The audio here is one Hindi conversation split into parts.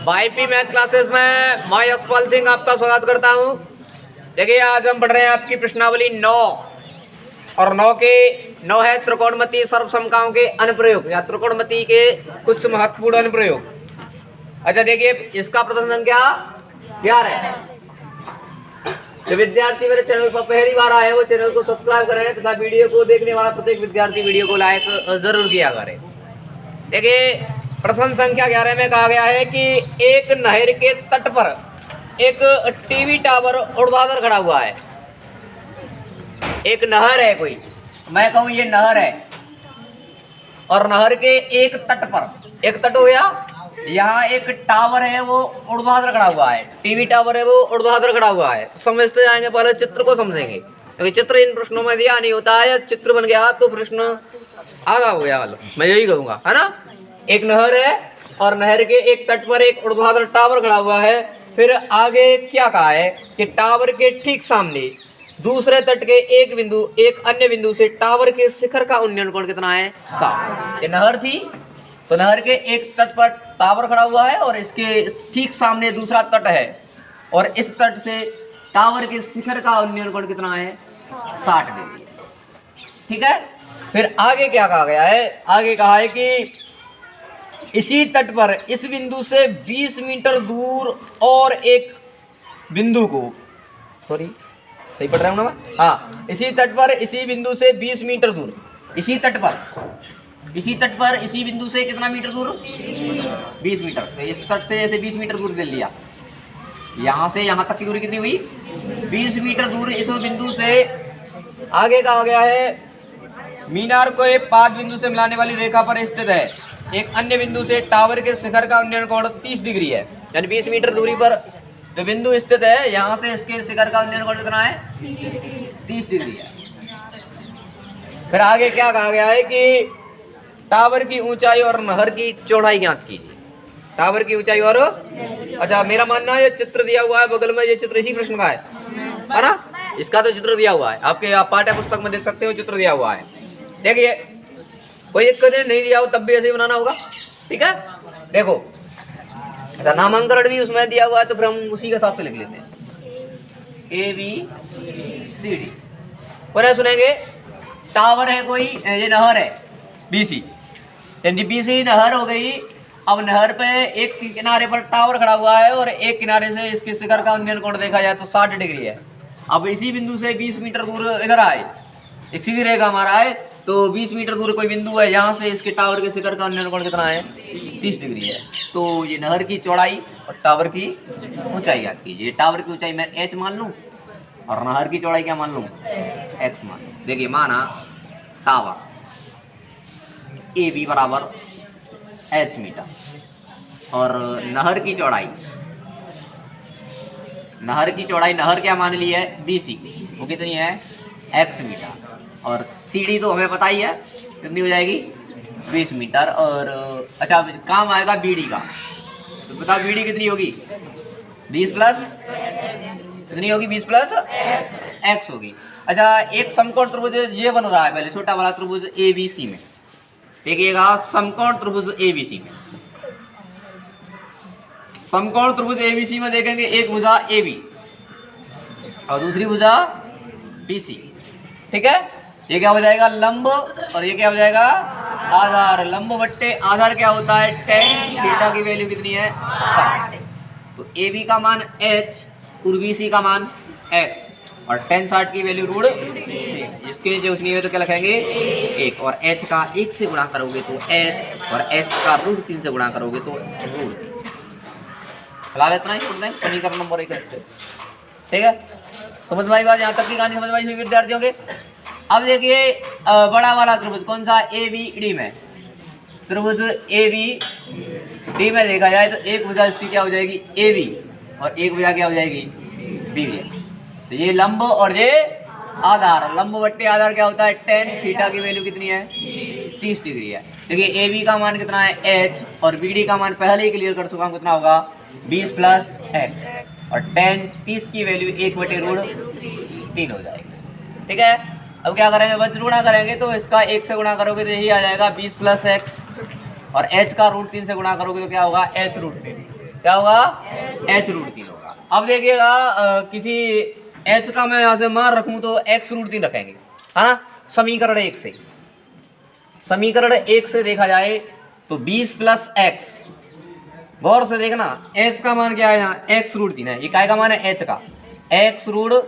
वाईपी मैथ क्लासेस में मैं यशपाल सिंह आपका स्वागत करता हूं। देखिए आज हम पढ़ रहे हैं आपकी प्रश्नावली 9 और 9 के 9 है त्रिकोणमिति सर्वसमताओं के अनुप्रयोग या त्रिकोणमिति के कुछ महत्वपूर्ण अनुप्रयोग। अच्छा देखिए इसका प्रश्न संख्या 11 है। जो विद्यार्थी मेरे चैनल पर पहली बार आए वो चैनल को सब्सक्राइब करें तथा वीडियो को देखने वाला प्रत्येक विद्यार्थी वीडियो को लाइक जरूर किया करें। देखिए प्रश्न संख्या 11 में कहा गया है कि एक नहर के तट पर एक टीवी टावर ऊर्ध्वाधर खड़ा हुआ है। एक नहर है, कोई मैं कहूँ ये नहर है और नहर के एक तट पर, एक तट हो गया, यहाँ एक टावर है वो ऊर्ध्वाधर खड़ा हुआ है। टीवी टावर है वो ऊर्ध्वाधर खड़ा हुआ है। समझते जाएंगे, पहले चित्र को समझेंगे क्योंकि चित्र इन प्रश्नों में दिया नहीं होता है। चित्र बन गया तो प्रश्न आगा हो गया, मैं यही कहूँगा, है ना। एक नहर है और नहर के एक तट पर एक ऊर्ध्वाधर टावर खड़ा हुआ है। फिर आगे क्या कहा है कि टावर के ठीक सामने दूसरे तट के एक अन्य बिंदु से टावर के शिखर का उन्नयन कोण कितना है? 7। ये नहर थी तो नहर के एक तट पर टावर खड़ा हुआ है और इसके ठीक सामने दूसरा तट है और इस तट से टावर के शिखर का उन्नयन कोण कितना है? 60 डिग्री। ठीक है। फिर आगे क्या कहा गया है? आगे कहा है कि इसी तट पर इस बिंदु से 20 मीटर दूर और एक बिंदु को, सही पढ़ रहा हूँ ना? हाँ, इसी तट पर इसी बिंदु से 20 मीटर दूर, इसी तट पर इसी बिंदु से कितना मीटर दूर? 20 मीटर। तो इस तट से ऐसे 20 मीटर दूर ले लिया। यहाँ से यहाँ तक की दूरी कितनी हुई? 20 मीटर दूर इस बिंदु से। आगे कहा गया है मीनार को एक 5 बिंदु से मिलाने वाली रेखा पर स्थित है। एक अन्य बिंदु से टावर के शिखर का उन्नयन कोण 30 डिग्री है। यानी 20 मीटर दूरी पर जो बिंदु स्थित है यहाँ से इसके शिखर का उन्नयन कोण कितना है? 30 डिग्री है। फिर आगे क्या कहा गया है कि टावर की ऊंचाई और नहर की चौड़ाई ज्ञात कीजिए। टावर की ऊंचाई और, अच्छा मेरा मानना है ये चित्र दिया हुआ है बगल में, ये चित्र इसी प्रश्न का है ना? इसका तो चित्र दिया हुआ है आपके, आप पाठ्य पुस्तक में देख सकते हो, चित्र दिया हुआ है। देखिए कोई एक दिन नहीं दिया हो तब भी ऐसे ही बनाना होगा। ठीक है। देखो अच्छा नामांकन भी उसमें दिया हुआ है तो फिर हम उसी के हिसाब से लिख लेते हैं ABCD। पर सुनेंगे टावर है कोई, ये नहर है BC, यानी BC नहर हो गई। अब नहर पे एक किनारे पर टावर खड़ा हुआ है और एक किनारे से इसके शिखर का उन्नयन कोण देखा जाए तो 60 डिग्री है। अब इसी बिंदु से 20 मीटर दूर इधर आए, एक सीधी रेखा हमारा है तो 20 मीटर दूर कोई बिंदु है, यहाँ से इसके टावर के शिखर का उन्नयन कोण कितना है? 30 डिग्री है। तो ये नहर की चौड़ाई और टावर की ऊंचाई याद कीजिए। टावर की ऊंचाई मैं h मान लूँ और नहर की चौड़ाई क्या मान लूँ? x मान लूँ। देखिए माना टावर AB बराबर h मीटर और नहर की चौड़ाई नहर क्या मान ली है? BC, वो कितनी है? x metre. और CD तो हमें पता ही है कितनी हो जाएगी? 20 मीटर। और अच्छा काम आएगा BD का, तो बताओ BD कितनी होगी? 20 प्लस कितनी होगी? 20 प्लस x होगी। अच्छा एक समकोण त्रिभुज ये बन रहा है, पहले छोटा वाला त्रिभुज ABC में देखिएगा, समकोण त्रिभुज ABC में, समकोण त्रिभुज ABC में देखेंगे एक भुजा AB और दूसरी भुजा BC। ठीक है। ये क्या हो जाएगा? लंब और ये क्या हो जाएगा? आधार। लंब बट्टे आधार क्या होता है? tan थीटा की वैल्यू कितनी है? 60। तो AB का मान h और BC का मान x और tan 60 की वैल्यू √3। इसके जो उसकी है तो क्या लिखेंगे? 1 और h का 1 से गुणा करोगे तो h और h का √3 से गुणा करोगे तो √3। फिलहाल इतना ही छोड़ दें, समीकरण नंबर 1। ठीक है। समझ में आई बात? यहाँ तक की कहानी समझ में आई विद्यार्थियों के। अब देखिए बड़ा वाला त्रिभुज कौन सा? ABD में, त्रिभुज ABD में देखा जाए तो एक भुजा इसकी क्या हो जाएगी? AB और एक भुजा क्या हो जाएगी? BD। तो ये लंब और ये आधार। लंब बट्टे आधार क्या होता है? tan थीटा की वैल्यू कितनी है? 30 डिग्री है। देखिए AB का मान कितना है? h और BD का मान पहले ही क्लियर कर चुका हूँ, कितना होगा? 20 प्लस x और tan 30 की वैल्यू 1/√3 हो जाएगी। ठीक है। अब क्या करेंगे, बच्चे गुणा करेंगे तो इसका 1 से गुणा करोगे तो यही आ जाएगा 20 + x, और h का √3 से गुणा करोगे तो क्या होगा, h√3। क्या होगा, h√3 होगा। अब देखिएगा किसी h का मैं यहाँ से मान रखूँ तो x√3 रखेंगे, है ना। समीकरण 1 से, समीकरण 1 से देखा जाए तो 20 + x, गौर से देखना, h का मान क्या है यहाँ, x√3 है। ये काय का मान है, h का, x√3,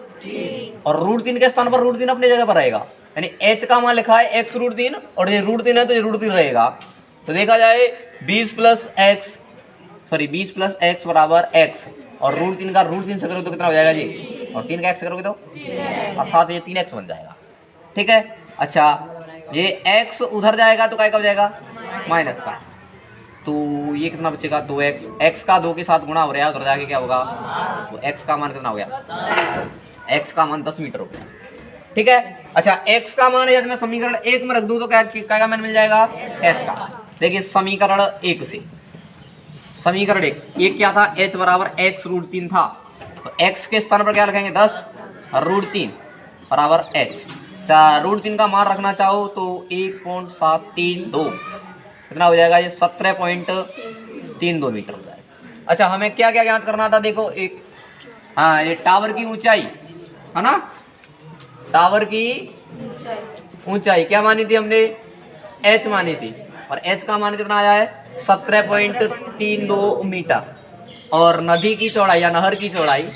और √3 के स्थान पर √3 अपनी जगह पर रहेगा, यानी h का मान लिखा है x√3 और ये √3 है तो ये √3 रहेगा। तो देखा जाए 20 + x बराबर x, और √3 का √3 से करोगे तो कितना हो जाएगा जी, और 3 का x करोगे तो अर्थात ये 3x बन जाएगा। ठीक है। अच्छा, ये x उधर जाएगा तो काय का हो जाएगा, माइनस का, तो ये कितना बचेगा, 2x, x का 2 के साथ गुणा हो रहा है, उधर जाके क्या होगा, तो x का मान कितना हो गया, x का मान 10 मीटर हो गया। ठीक है। अच्छा, x का मान यदि मैं समीकरण 1 में रख दूं तो क्या का मान मिल जाएगा, h का। देखिए समीकरण 1 से, समीकरण 1 क्या था, h बराबर x√3 था, तो x के स्थान पर क्या रखेंगे, 10, √3 बराबर h। √3 का मान रखना चाहो तो 1.732 कितना हो जाएगा, ये 17.32 मीटर हो जाएगा। अच्छा, हमें क्या क्या ज्ञात करना था, देखो एक, हाँ, ये टावर की ऊंचाई है ना, टावर की ऊंचाई क्या मानी थी हमने, h मानी थी, और h का मान कितना आया है, 17.32 मीटर, और नदी की चौड़ाई या नहर की चौड़ाई,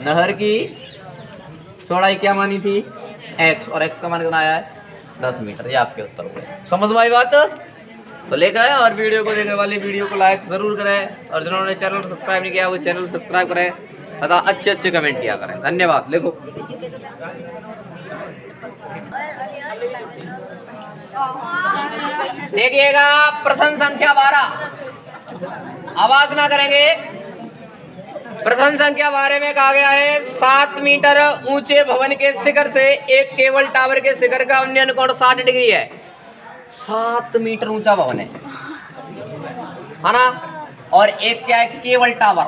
नहर की चौड़ाई क्या मानी थी, x, और x का मान कितना आया है, 10 मीटर। ये आपके उत्तर हो गए। समझ में आई बात, तो लेकर आए, और वीडियो को देखने वाले वीडियो को लाइक जरूर करें, और जिन्होंने चैनल को सब्सक्राइब नहीं किया वो चैनल सब्सक्राइब करें तथा अच्छे अच्छे कमेंट किया करें। धन्यवाद। लिखो, देखिएगा प्रश्न संख्या 12, आवाज ना करेंगे। प्रश्न संख्या 12 में कहा गया है 7 मीटर ऊंचे भवन के शिखर से एक केबल टावर के शिखर का उन्नयन कोण 60 डिग्री है। 7 मीटर ऊंचा भवन है ना, और एक क्या है, केबल टावर,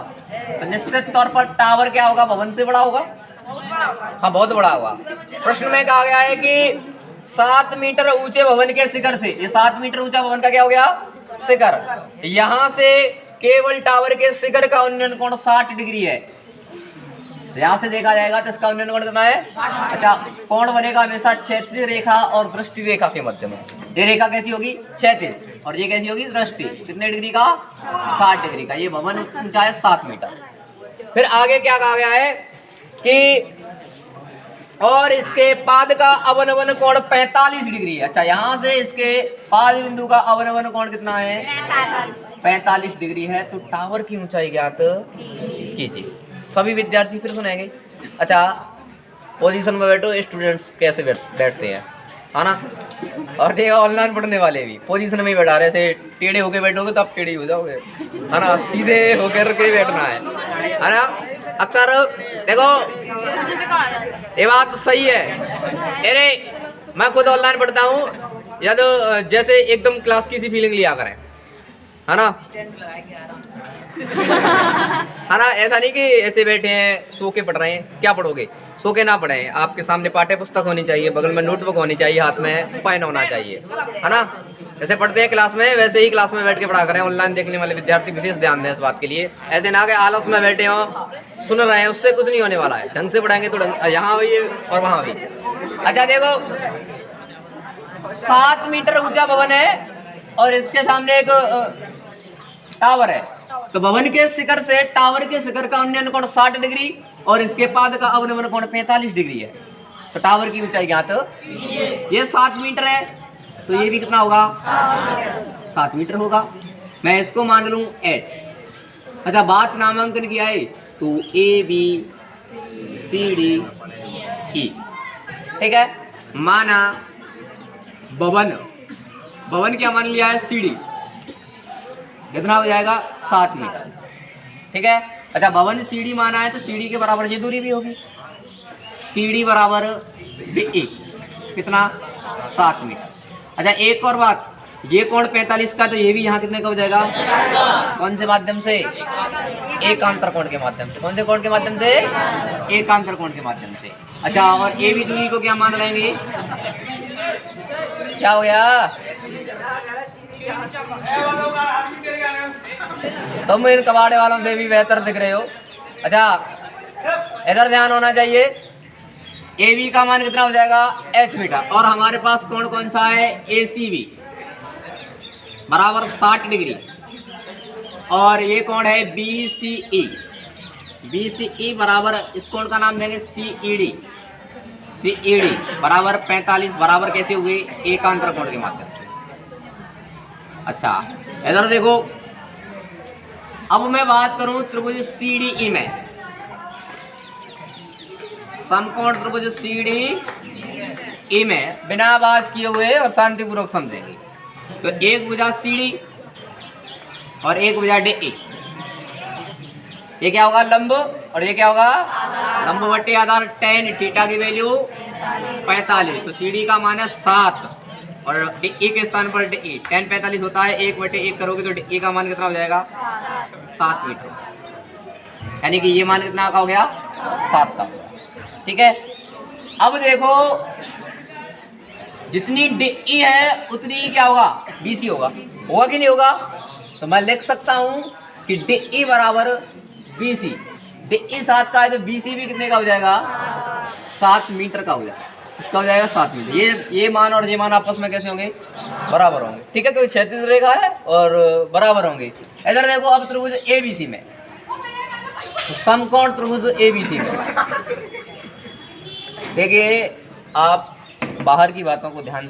तो निश्चित तौर पर टावर क्या होगा, भवन से बड़ा होगा, हाँ बहुत बड़ा होगा। प्रश्न में कहा गया है कि 7 मीटर ऊंचे भवन के शिखर से, ये 7 मीटर ऊंचा भवन का क्या हो गया, शिखर, यहां से केबल टावर के शिखर का उन्नयन कोण 60 डिग्री है। यहां से देखा जाएगा तो इसका उन्नयन कोण कितना है। अच्छा, कोण बनेगा हमेशा क्षैतिज रेखा और दृष्टि रेखा के मध्य में। ये रेखा कैसी होगी, क्षैतिज, और ये कैसी होगी, दृष्टि। कितने डिग्री का, 60 डिग्री का। ये भवन ऊंचा है 7 मीटर। फिर आगे क्या कहा गया है कि और इसके पाद का अवनवन कोण 45 डिग्री है। अच्छा, यहाँ से इसके पाद बिंदु का अवनवन कोण कितना है, 45 डिग्री है। तो टावर की ऊंचाई ज्ञात कीजिए। सभी विद्यार्थी फिर सुनेंगे। अच्छा, पोजीशन में बैठो, स्टूडेंट्स कैसे बैठते हैं, है ना, और ठीक है, ऑनलाइन पढ़ने वाले भी पोजीशन में ही बैठा रहे। ऐसे टेढ़े होके बैठोगे तो आप टेढ़े हो जाओगे, है ना, सीधे होकर के बैठना है ना। अक्सर देखो ये बात सही है। अरे मैं खुद ऑनलाइन पढ़ता हूँ, या तो जैसे एकदम क्लास की सी फीलिंग लिया करें, है ना, है ना। ऐसा नहीं कि ऐसे बैठे हैं सो के पढ़ रहे हैं। क्या पढ़ोगे, सो के ना पढ़े, आपके सामने पाठ्य पुस्तक होनी चाहिए, बगल में नोटबुक होनी चाहिए, हाथ में पेन होना चाहिए, है ना। जैसे पढ़ते हैं क्लास में वैसे ही क्लास में बैठ के पढ़ा करें। ऑनलाइन देखने वाले विद्यार्थी विशेष ध्यान दें इस बात के लिए। ऐसे ना कि आलस में बैठे हों, सुन रहे हैं, उससे कुछ नहीं होने वाला है। ढंग से पढ़ाएंगे तो यहाँ भी और वहाँ भी। अच्छा देखो, 7 मीटर ऊंचा भवन है और इसके सामने एक टावर है। तो भवन के शिखर से टावर के शिखर का उन्नयन कोण 60 डिग्री और इसके पाद का अवनमन कोण 45 डिग्री है। तो टावर की ऊंचाई ज्ञात, ये 7 मीटर है, तो ये भी कितना होगा, 7 मीटर होगा। मैं इसको मान लूं h। अच्छा, बात नामांकन की आए तो A B C D E, ठीक है। माना भवन क्या मान लिया है, CD, कितना हो जाएगा, 7 मीटर, ठीक है। अच्छा, भवन CD माना है तो CD के बराबर ये दूरी भी होगी, CD बराबर BE, कितना, 7 मीटर। अच्छा, एक और बात, ये कोण 45 का, तो ये भी यहाँ कितने का हो जाएगा, कौन से माध्यम से, एकांतर कोण के माध्यम से। कौन से कोण के माध्यम से? एकांतर कोण के माध्यम से। अच्छा, और ए बी दूरी को क्या मान लेंगे? क्या हो गया? तुम इन कबाड़े वालों से भी बेहतर दिख रहे हो। अच्छा, इधर ध्यान होना चाहिए। ए बी का मान कितना हो जाएगा? h metre. और हमारे पास कोण कौन सा है? ए सी बी बराबर 60 डिग्री। और ये कोण है बी सी ई। बी सी ई बराबर, इस कोण का नाम देंगे सी ई डी। सी ई डी बराबर 45 बराबर कैसे हुए? एकांतर कोण के माध्यम से। अच्छा, इधर देखो, अब मैं बात करूं त्रिभुज सी डी ई में। समकोण त्रिभुज सी डी ई में बिना बात किए हुए और शांतिपूर्वक समझेंगे। तो एक भुजा सी डी और एक भुजा डी ई। ये क्या होगा? लंब। और ये क्या होगा? लंब बट्टे आधार tan, थीटा की वैल्यू 45। तो सी डी का मान है 7 और डी ई के स्थान पर डी ई। tan 45 होता है 1/1 करोगे तो डी ई का मान कितना हो जाएगा? 7 मीटर। यानी कि ये मान कितना का हो गया? 7 का। ठीक है, अब देखो, जितनी डी ई है उतनी ही क्या होगा? बी सी होगा। होगा कि नहीं होगा? तो मैं लिख सकता हूं कि डी ई बराबर बी सी। डी ई 7 का है तो बी सी भी कितने का हो जाएगा? 7 मीटर का हो जाएगा। इसका हो जाएगा 7 मीटर। ये मान और ये मान आपस में कैसे होंगे? बराबर होंगे। ठीक है, कोई क्षैतिज रेखा है और बराबर होंगे। इधर देखो, अब त्रिभुज ए बी सी में, तो समकोण त्रिभुज ए बी सी में देखिए, आप बाहर की बातों को ध्यान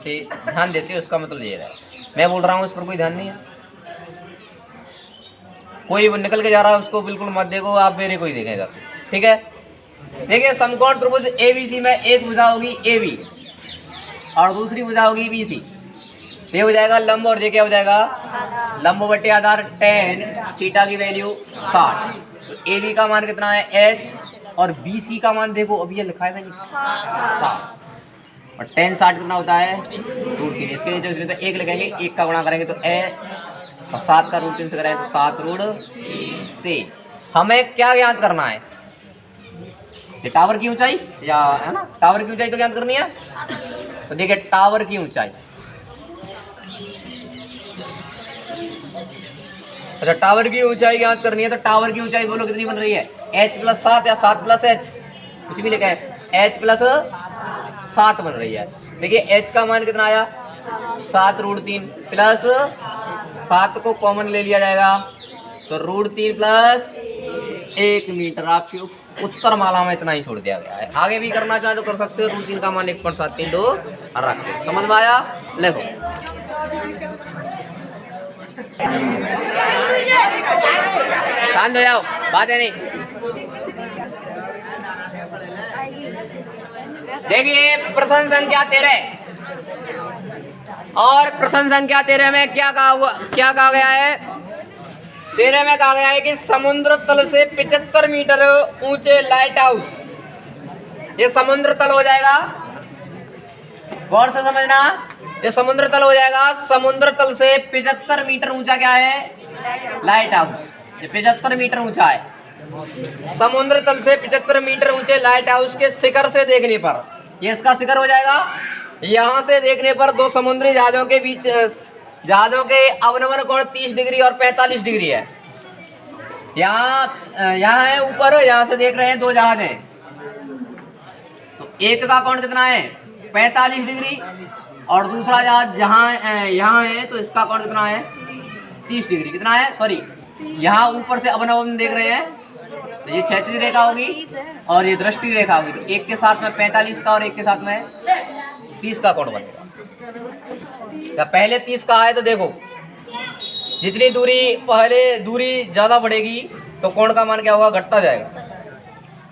देते हो, उसका मतलब ये है। मैं बोल रहा हूँ, इस पर कोई ध्यान नहीं है। कोई निकल के जा रहा है उसको बिल्कुल मत देखो, आप मेरे को ही देखें जाते। ठीक है, देखिए, समकोण त्रिभुज ए बी सी में एक भुजा होगी ए बी और दूसरी भुजा होगी बी सी। ये हो जाएगा लंब और ये क्या हो जाएगा? लंब बट्टे आधार tan, थीटा की वैल्यू 60। तो ए बी का मान कितना है? h। और बी सी का मान देखो, अभी ये लिखा है मैंने 60। और tan 60 कितना होता है? √3। इसके नीचे इसमें तो 1 लिखेंगे, 1 का गुणा करेंगे तो और 7 का √3 से करेंगे तो 7√3। हमें क्या ज्ञात करना है? ये टावर की ऊंचाई, या है ना, टावर की ऊंचाई तो ज्ञात करनी है। तो देखिए, टावर की ऊंचाई, अच्छा, टावर की ऊंचाई ज्ञात करनी है। तो टावर की ऊंचाई बोलो कितनी बन रही है? h + 7 या 7 + h, कुछ भी लिखा है, h + 7 बन रही है। देखिए, h का मान कितना आया? 7√3 प्लस 7 को कॉमन ले लिया जाएगा तो √3 प्लस 1 मीटर। आपकी उत्तर माला में इतना ही छोड़ दिया गया है। आगे भी करना चाहे तो कर सकते हो। √3 का मान 1.732 रख दो। समझ में आया? लिखो। शांत हो जाओ, बात है नहीं। देखिए, प्रश्न संख्या 13 और प्रश्न संख्या 13 में क्या कहा गया है? 13 में कहा गया है कि समुद्र तल से 75 मीटर ऊंचे लाइट हाउस, ये समुद्र तल हो जाएगा, गौर से समझना, ये समुद्र तल हो जाएगा। समुद्र तल से 75 मीटर ऊंचा क्या है? Light house. ये 75 मीटर ऊंचा है। समुद्र तल से 75 मीटर ऊंचे लाइट हाउस के शिखर से देखने पर, ये इसका शिखर हो जाएगा। यहाँ से देखने पर दो समुद्री जहाजों के बीच, जहाजों के अवनमन कोण 30 डिग्री और 45 डिग्री है। यहाँ है ऊपर, यहाँ से देख रहे हैं दो जहाज हैं, तो एक का कोण कितना है? 45 डिग्री और दूसरा जहाज यहाँ है तो इसका कोण कितना है? 30 डिग्री। कितना है? सॉरी, यहाँ ऊपर से अवनमन देख रहे हैं तो ये क्षैतिज रेखा होगी और ये दृष्टि रेखा होगी। तो एक के साथ में 45 का और एक के साथ में 30 का कोण बनेगा। जब पहले 30 का है तो देखो, जितनी दूरी पहले दूरी ज़्यादा बढ़ेगी तो कोण का मान क्या होगा? घटता जाएगा।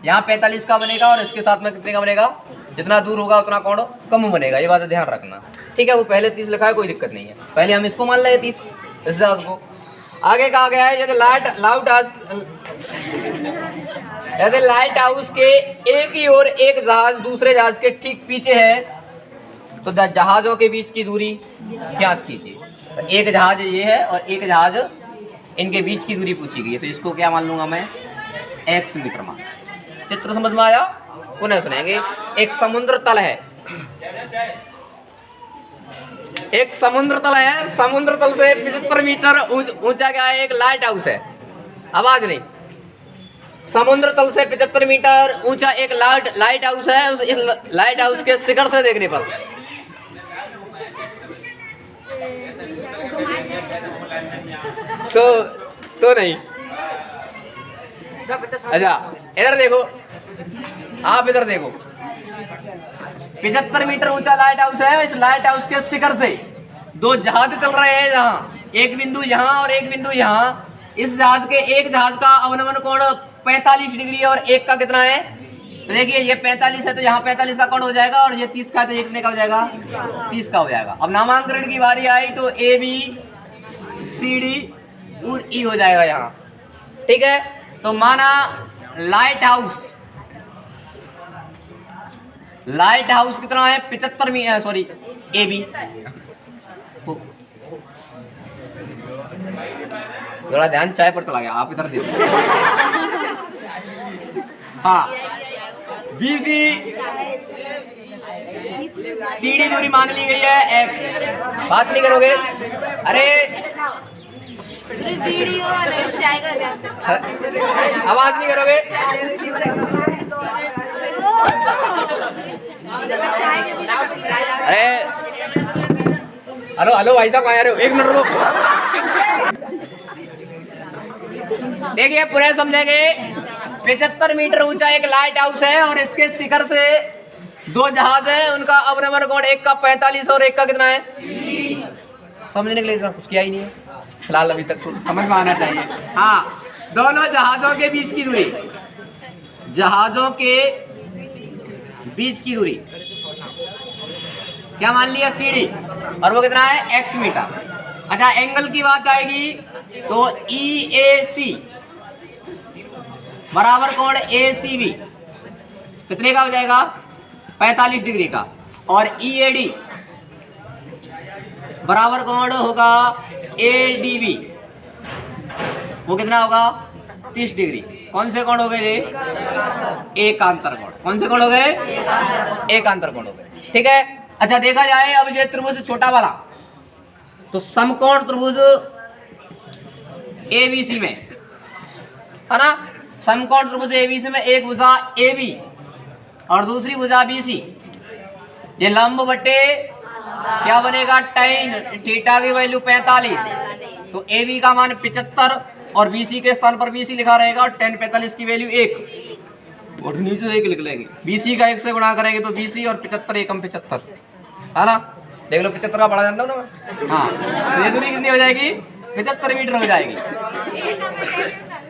यहाँ 45 का बनेगा और इसके साथ में कितने का बनेगा? जितना दूर होगा उतना कोण कम बनेगा। ये बात ध्यान रखना। ठीक है, वो पहले 30 लिखा है, कोई दिक्कत नहीं है। पहले हम इसको मान लें 30, इस जहाज को। आगे कहा गया है यदि लाइट हाउस के एक ही ओर एक जहाज दूसरे जहाज के ठीक पीछे है तो जहाजों के बीच की दूरी ज्ञात कीजिए। तो एक जहाज ये है और एक जहाज इनके बीच की दूरी पूछी गई है, तो इसको क्या मान लूंगा मैं, x मीटर मान। चित्र समझ में आया? पुनः सुनेंगे। एक समुद्र तल है, एक समुद्र तल है, समुद्र तल से 75 मीटर ऊंचा क्या है, एक लाइट हाउस है। आवाज नहीं। समुद्र तल से 75 मीटर ऊंचा एक लाइट हाउस है। उस लाइट हाउस के शिखर से देखने पर तो नहीं। अच्छा इधर देखो, आप इधर देखो, 75 मीटर ऊंचा लाइट हाउस है। इस लाइट हाउस के शिखर से दो जहाज चल रहे हैं, जहाँ एक बिंदु यहाँ और एक बिंदु यहाँ। इस जहाज के एक जहाज का अवनमन कोण 45 डिग्री और एक का कितना है, तो देखिए ये 45 है तो यहाँ 45 का कोण हो जाएगा, और ये 30 का, तो ये कितने का हो जाएगा, 30 का हो जाएगा। अब नामांकन की बारी आई तो ए बी सी डी और ई हो जाएगा यहाँ, ठीक है। तो माना लाइट हाउस कितना है, 75 मीटर, सॉरी ए बी, थोड़ा ध्यान चाय पर चला गया, आप इधर देखो। हाँ बीसी सीडी दूरी मान ली गई है x, बात नहीं करोगे? अरे वीडियो आवाज नहीं करोगे? अरे हेलो हेलो भाई साहब, कहाँ आ रहे हो? एक मिनट रुको। देखिए पूरे समझेंगे। 75 मीटर ऊंचा एक लाइट हाउस है और इसके शिखर से दो जहाज है, उनका अवनमन कोण एक का 45 और एक का कितना है, समझने के लिए कुछ किया ही नहीं है फिलहाल, अभी तक तो समझ में आना चाहिए। हाँ, दोनों जहाजों के बीच की दूरी, जहाजों के बीच की दूरी क्या मान लिया, सीडी, और वो कितना है, x मीटर। अच्छा एंगल की बात आएगी तो EAC बराबर कोण ACB कितने का हो जाएगा, 45 डिग्री का, और EAD बराबर कोण होगा ADB, वो कितना होगा, 30 डिग्री। कौन से कोण हो गए ये, एकांतर कोण। कौन से कोण हो गए, एकांतर कोण हो गए, ठीक है। अच्छा देखा जाए अब ये त्रिभुज छोटा वाला, तो समकोण त्रिभुज ABC में है ना, समकोण त्रिभुज ABC में एक भुजा AB और दूसरी भुजा BC, ये लंब बटे क्या बनेगा, tan थीटा की वैल्यू 45, तो AB का मान 75 और BC के स्थान पर BC लिखा रहेगा, और tan 45 की वैल्यू 1 और नीचे 1 लिख लेंगे। BC का 1 से गुणा करेंगे तो BC, और 75 एकम 75 है ना, देख लो 75 का बड़ा जानता हूँ ना मैं। हाँ तो ये दूरी कितनी हो जाएगी, 75 मीटर हो जाएगी।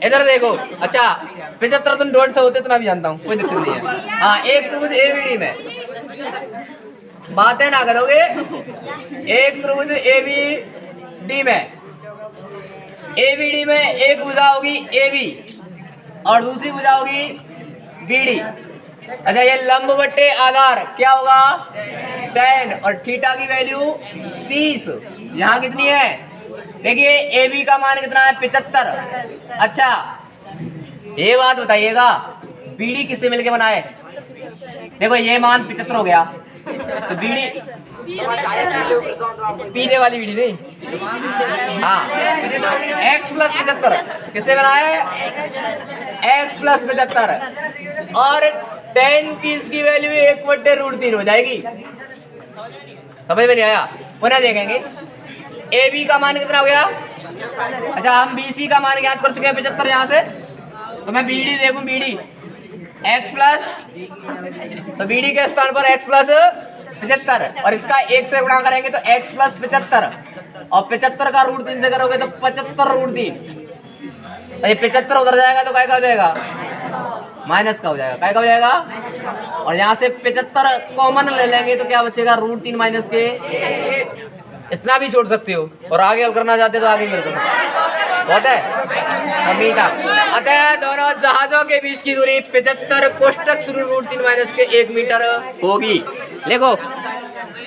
इधर देखो, अच्छा 75 तो 1.5 होते, इतना भी जानता हूँ, कोई दिक्कत नहीं है। हाँ एक त्रिभुज ABD में, बातें ना करोगे, एक त्रिभुज ABD में एक भुजा होगी AB और दूसरी भुजा होगी BD। अच्छा ये लंब बट्टे आधार क्या होगा, tan, और थीटा की वैल्यू 30, यहाँ कितनी है, देखिए AB का मान कितना है, 75। अच्छा ये बात बताइएगा BD किससे मिलके बनाए, देखो ये मान 75 हो गया, तो BD पीने वाली बीड़ी नहीं, हाँ x प्लस 75 किससे बनाए, x प्लस 75, और tan 30 की वैल्यू 1/√3 हो जाएगी। समझ में नहीं आया, पुनः देखेंगे। AB का मान कितना हो गया, अच्छा हम BC का मान ज्ञात कर चुके हैं 75 यहाँ से, तो मैं BD देखूं, BD x प्लस, तो BD के स्थान पर x प्लस 75 और इसका 1 से गुणा करेंगे तो x प्लस 75, और 75 का √3 से करोगे तो 75√3, तो ये 75 उधर जाएगा तो क्या का हो जाएगा, माइनस का हो जाएगा, क्या का हो जाएगा, और यहाँ से 75 कॉमन ले लेंगे तो क्या बचेगा, √3 माइनस के, इतना भी छोड़ सकते हो, और आगे हल करना चाहते हो तो आगे भी कर सकते, बहुत है मीठा। अतः दोनों जहाजों के बीच की दूरी 75 कोष्टक शुरू √3 माइनस के 1 मीटर होगी। देखो